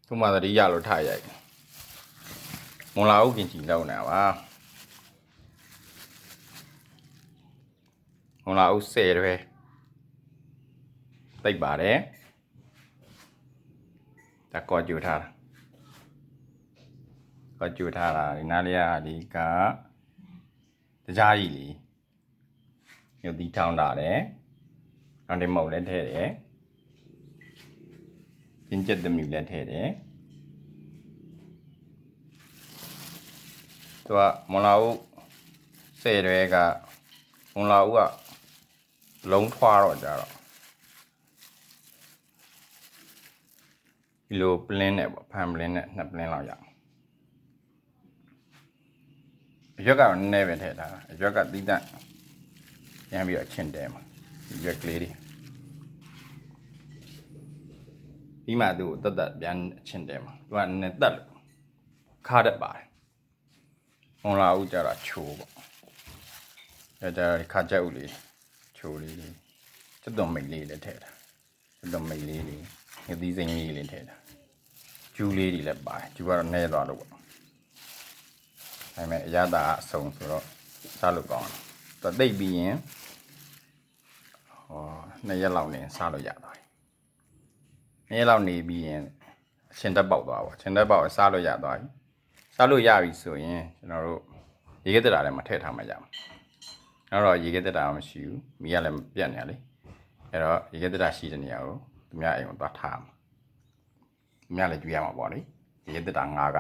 သူမှသတိရလို့ထားရိုက်မွန်လာဥကင်ကြီးလောက်နေပါမွန်လာဥ10တွေတိတ်ပါတယ်ဒါကောကြူထားတာကောကြူထားတာဒီနားလေးကဒီကတရားကြီးလीမြုပ်သီးထောင်းတာတယ်နောက်ဒီမုတ်လည်းထည့်တယ်ကျင်းကျက်သမီးလည်းထည့်တယ်သူကမွန်လာဥ10တွေကမွန်လာဥကလုံးထွားတော့ကြတော့ဒီလိုပလင်းနဲ့ပေါ့ဖန်ပလင်းနဲ့2ပလင်းလောက်ရအောင်အရွက်ကတော့နည်းနည်းပဲထည့်ထားတာအရွက်ကသီးသန့်ရမ်းပြီးတော့အချင်းတဲမှာဒီရွက်ကလေးတွေပြီးမှသူ့ကိုတက်ပြန်အချင်းတဲမှာသူကနည်းနည်းတက်လို့ခါတတ်ပါတယ်မွန်လာဥကြတော့ချိုးပေါ့ဒါကြခါကြက်ဥလေးချိုးလေးကျွတ်တော်မိတ်လေးလည်းထည့်တာကျွတ်တော်မိတ်လေးတွေငသီးစိမ်းလေးလည်းထည့်တာကျူးလေးတွေလည်းပါတယ်ကျူးကတော့နည်းသွားလို့ပေါ့ဒါပေမဲ့အရသာအဆုံးဆိုတော့စားလို့ကောင်းတယ်သူတိတ်ပြီးရင်2ရက်လောက်နေစားလို့ရသွားပြီ2ရက်လောက်နေပြီးရင်အရှင်တက်ပေါက်သွားပါအရှင်တက်ပေါက်စားလို့ရသွားပြီစားလို့ရပြီဆိုရင်ကျွန်တော်တို့ရေခဲတက်တာလည်းမထည့်ထားမှရမှာအဲ့တော့ရေခဲတက်တာမရှိဘူးမိကလည်းပြတ်နေရလေအဲ့တော့ရေခဲတက်တာရှိတဲ့နေရာကိုသူများအိမ်ကိုသွားထားမှာသူများလည်းကြွေးရမှာပေါ့လေရေခဲတက်တာငါးက